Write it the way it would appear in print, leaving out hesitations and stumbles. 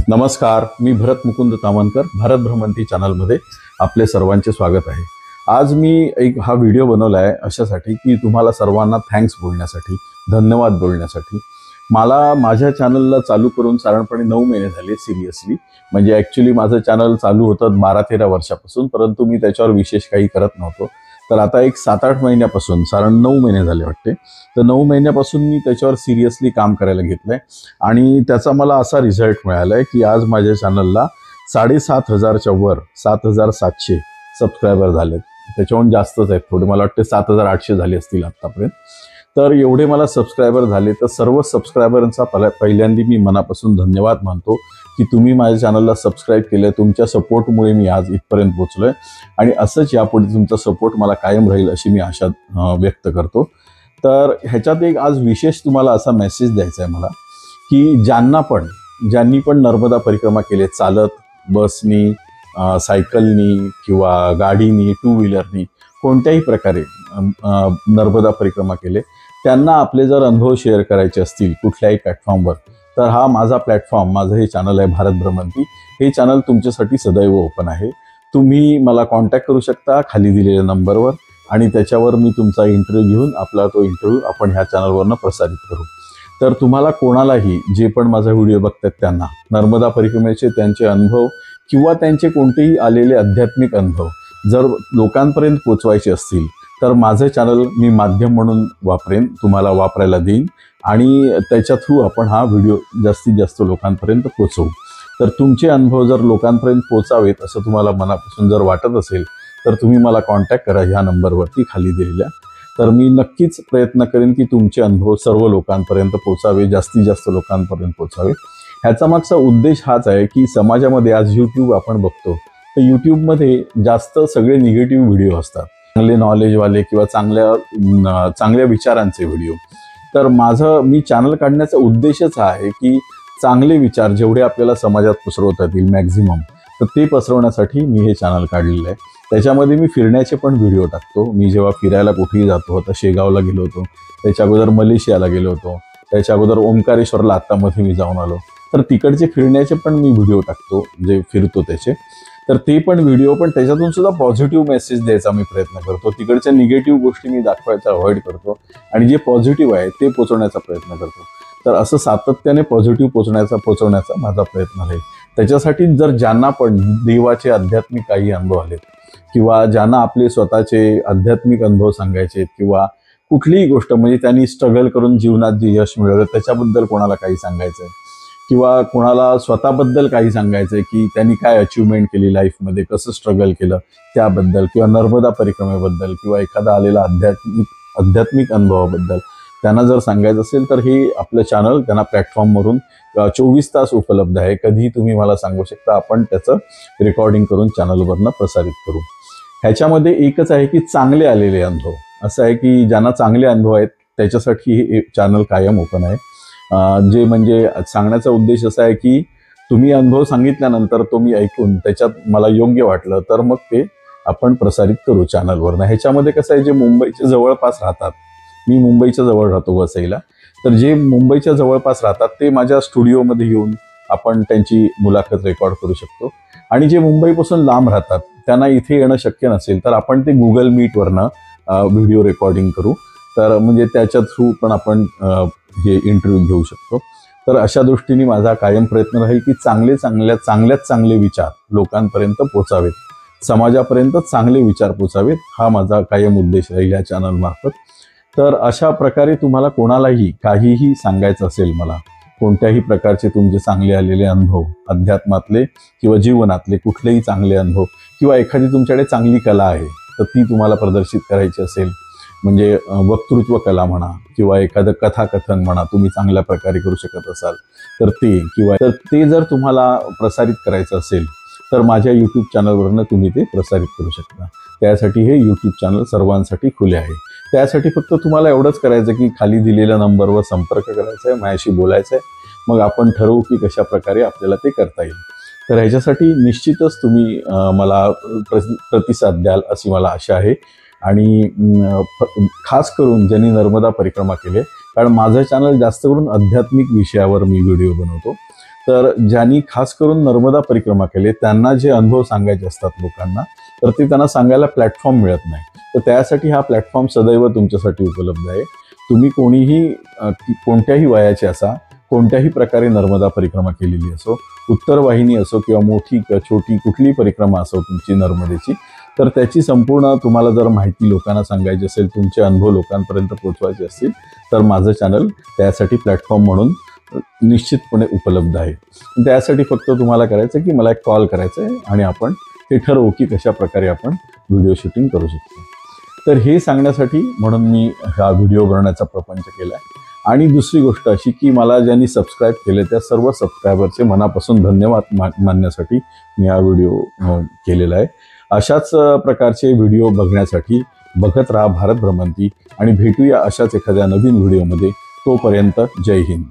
नमस्कार, मी भरत मुकुंद तामणकर भारत भ्रमंती चॅनलमध्ये आपले सर्वांचे स्वागत आहे। आज मी हा व्हिडिओ बनवला आहे अशासाठी की तुम्हाला सर्वांना थँक्स बोलण्यासाठी, धन्यवाद बोलण्यासाठी। मला माझ्या चॅनलला चालू करून साधारणपणे 9 महिने झाले सिरियसली। म्हणजे ॲक्च्युअली माझं चॅनल चालू होतं 12-13 वर्षापासून, परंतु मी त्याच्यावर विशेष काही करत नव्हतो। तर आता एक 7-8 महिन्यापासून, साधारण 9 महिने झाले वाटते, तर 9 महिन्यापासून मी त्याच्यावर सिरियसली काम करायला घेतलंय आणि त्याचा मला असा रिझल्ट मिळालाय की आज माझ्या चॅनलला 7,500च्या वर 7,700 सबस्क्रायबर झालेत। त्याच्याहून जास्तच आहेत, थोडे मला वाटते 7,800 झाले असतील आतापर्यंत। तर एवढे मला सबस्क्रायबर झाले, तर सर्व सबस्क्रायबरांचा पहिल्यांदा मी मनापासून धन्यवाद मानतो की तुम्ही माझ्या चॅनलला सबस्क्राईब केलं। तुमच्या सपोर्टमुळे मी आज इथपर्यंत पोहोचलोय आणि असंच यापुढे तुमचा सपोर्ट मला कायम राहील अशी मी आशा व्यक्त करतो। तर ह्याच्यात एक आज विशेष तुम्हाला असा मेसेज द्यायचा आहे मला की ज्यांनी पण नर्मदा परिक्रमा केले, चालत, बसनी, सायकलनी किंवा गाडीनी, टू व्हीलरनी, कोणत्याही प्रकारे नर्मदा परिक्रमा केले, त्यांना आपले जर अनुभव शेअर करायचे असतील कुठल्याही प्लॅटफॉर्मवर, तर हा माझा प्लॅटफॉर्म, माझं हे चॅनल आहे भारत भ्रमंती। हे चॅनल तुमच्यासाठी सदैव ओपन आहे। तुम्ही मला कॉन्टॅक्ट करू शकता खाली दिलेल्या नंबरवर आणि त्याच्यावर मी तुमचा इंटरव्ह्यू घेऊन आपला तो इंटरव्ह्यू आपण ह्या चॅनलवरनं प्रसारित करू। तर तुम्हाला कोणालाही, जे पण माझा व्हिडिओ बघतात त्यांना नर्मदा परिक्रमेचे त्यांचे अनुभव किंवा त्यांचे कोणतेही आलेले आध्यात्मिक अनुभव जर लोकांपर्यंत पोचवायचे असतील, तर माझं चॅनल मी माध्यम म्हणून वापरेन, तुम्हाला वापरायला देईन आणि त्याच्या थ्रू आपण हा व्हिडिओ जास्तीत जास्त लोकांपर्यंत पोचवू। तर तुमचे अनुभव जर लोकांपर्यंत पोचावेत असं तुम्हाला मनापासून जर वाटत असेल, तर तुम्ही मला कॉन्टॅक्ट करा ह्या नंबरवरती खाली दिलेल्या। तर मी नक्कीच प्रयत्न करेन की तुमचे अनुभव सर्व लोकांपर्यंत पोचावे, जास्तीत जास्त लोकांपर्यंत पोचावे। ह्याचा मागचा उद्देश हाच आहे की समाजामध्ये आज यूट्यूब आपण बघतो, तर यूट्यूबमध्ये जास्त सगळे निगेटिव्ह व्हिडिओ असतात, चांगले नॉलेजवाले किंवा चांगल्या विचारांचे व्हिडिओ। तर मी चॅनल काढण्याचा उद्देशच हा आहे की चांगले विचार जेवढे आपल्याला समाजात पसरवता येतील मॅक्झिमम, तर ते पसरवण्यासाठी मी हे चॅनल काढलेलं आहे। त्याच्यामध्ये मी फिरण्याचे पण व्हिडिओ टाकतो। मी जेव्हा फिरायला कुठेही जातो, आता शेगावला गेलो होतो, त्याच्या अगोदर मलेशियाला गेलो होतो, त्याच्या अगोदर ओंकारेश्वरला आत्तामध्ये मी जाऊन आलो, तर तिकडचे फिरण्याचे पण मी व्हिडिओ टाकतो, जे फिरतो त्याचे। तर ते पण व्हिडिओ, पण त्याच्यातून सुद्धा पॉझिटिव्ह मेसेज द्यायचा मी प्रयत्न करतो। तिकडच्या निगेटिव्ह गोष्टी मी दाखवायचा अवॉइड करतो आणि जे पॉझिटिव्ह आहे ते पोचवण्याचा प्रयत्न करतो। तर असं सातत्याने पॉझिटिव्ह पोचवण्याचा माझा प्रयत्न आहे। त्याच्यासाठी जर ज्यांना पण देवाचे आध्यात्मिक काही अनुभव आलेत किंवा ज्यांना आपले स्वतःचे आध्यात्मिक अनुभव सांगायचे किंवा कुठलीही गोष्ट, म्हणजे त्यांनी स्ट्रगल करून जीवनात जे यश मिळवलं त्याच्याबद्दल कोणाला काही सांगायचं आहे किंवा कोणाला स्वतःबद्दल काही सांगायचं आहे की त्यांनी काय अचिव्हमेंट केली लाईफमध्ये, कसं स्ट्रगल केलं त्याबद्दल, किंवा नर्मदा परिक्रमेबद्दल किंवा एखादा आलेला आध्यात्मिक अनुभवाबद्दल त्यांना जर सांगायचं असेल, तर हे आपलं चॅनल त्यांना प्लॅटफॉर्मवरून 24 तास उपलब्ध आहे। कधीही तुम्ही मला सांगू शकता, आपण त्याचं रेकॉर्डिंग करून चॅनलवरनं प्रसारित करू। ह्याच्यामध्ये एकच आहे की चांगले आलेले अनुभव, असं आहे की ज्यांना चांगले अनुभव आहेत त्याच्यासाठी हे चॅनल कायम ओपन आहे। जे म्हणजे सांगण्याचा उद्देश असा आहे की तुम्ही अनुभव सांगितल्यानंतर तो मी ऐकून त्याच्यात मला योग्य वाटलं तर मग ते आपण प्रसारित करू चॅनलवरनं। ह्याच्यामध्ये कसं आहे, जे मुंबईच्या जवळपास राहतात, मी मुंबईच्या जवळ राहतो वसईला, तर जे मुंबईच्या जवळपास राहतात ते माझ्या स्टुडिओमध्ये येऊन आपण त्यांची मुलाखत रेकॉर्ड करू शकतो। आणि जे मुंबईपासून लांब राहतात त्यांना इथे येणं शक्य नसेल, तर आपण ते गुगल मीटवरनं व्हिडिओ रेकॉर्डिंग करू, तर म्हणजे त्याच्या थ्रू पण आपण हे इंटरव्ह्यू घेऊ शकतो। तर अशा दृष्टीने माझा कायम प्रयत्न राहील की चांगल्यात चांगले विचार लोकांपर्यंत पोचावेत, समाजापर्यंत चांगले विचार पोचावेत, हा माझा कायम उद्देश राहील या चॅनलमार्फत। तर अशा प्रकारे तुम्हाला कोणालाही काहीही सांगायचं असेल, मला कोणत्याही प्रकारचे तुमचे चांगले आलेले अनुभव, अध्यात्मातले किंवा जीवनातले कुठलेही चांगले अनुभव, किंवा एखादी तुमच्याकडे चांगली कला आहे तर ती तुम्हाला प्रदर्शित करायची असेल, म्हणजे वक्तृत्व कला म्हणा किंवा एखादं कथाकथन म्हणा, तुम्ही चांगल्या प्रकारे करू शकत असाल तर ते जर तुम्हाला प्रसारित करायचं असेल, तर माझ्या यूट्यूब चॅनलवरनं तुम्ही ते प्रसारित करू शकता। त्यासाठी हे यूट्यूब चॅनल सर्वांसाठी खुले आहे। त्यासाठी फक्त तुम्हाला एवढंच करायचं की खाली दिलेल्या नंबरवर संपर्क करायचा आहे, माझ्याशी बोलायचं आहे, मग आपण ठरवू की कशा प्रकारे आपल्याला ते करता येईल। तर ह्याच्यासाठी निश्चितच तुम्ही मला प्रतिसाद द्याल अशी मला आशा आहे। आणि खास करून ज्यांनी नर्मदा परिक्रमा केली, कारण माझं चॅनल जास्त करून आध्यात्मिक विषयावर मी व्हिडिओ बनवतो, तर ज्यांनी खास करून नर्मदा परिक्रमा केली त्यांना जे अनुभव सांगायचे असतात लोकांना, तर ते त्यांना सांगायला प्लॅटफॉर्म मिळत नाही. तर त्यासाठी हा प्लॅटफॉर्म सदैव तुमच्यासाठी उपलब्ध आहे. तुम्ही कोणीही कोणत्याही वयाचे असा, कोणत्याही प्रकारे नर्मदा परिक्रमा केलेली असो, उत्तर वाहिनी असो किंवा मोठी किंवा छोटी कुठलीही परिक्रमा असो तुमची नर्मदेची, तर त्याची संपूर्ण तुम्हाला जर माहिती लोकांना सांगायची असेल, तुमचे अनुभव लोकांपर्यंत पोहोचवायचे असतील, तर माझं चॅनल त्यासाठी प्लॅटफॉर्म म्हणून निश्चितपणे उपलब्ध आहे. त्यासाठी फक्त तुम्हाला करायचं की मला एक कॉल करायचा आहे आणि आपण हे ठरवू की कशा प्रकारे आपण व्हिडिओ शूटिंग करू शकतो. तर हे सांगण्यासाठी म्हणून मी हा व्हिडिओ बनवण्याचा प्रपंच केला आहे. आणि दुसरी गोष्ट अशी की मला ज्यांनी सबस्क्राईब केले त्या सर्व सबस्क्रायबरचे मनापासून धन्यवाद मानण्यासाठी मी हा व्हिडिओ केलेला आहे. अशाच प्रकारचे व्हिडिओ बघण्यासाठी बघत राहा भारत भ्रमंती आणि भेटूया अशाच एखाद्या नवीन व्हिडिओमध्ये. तोपर्यंत जय हिंद.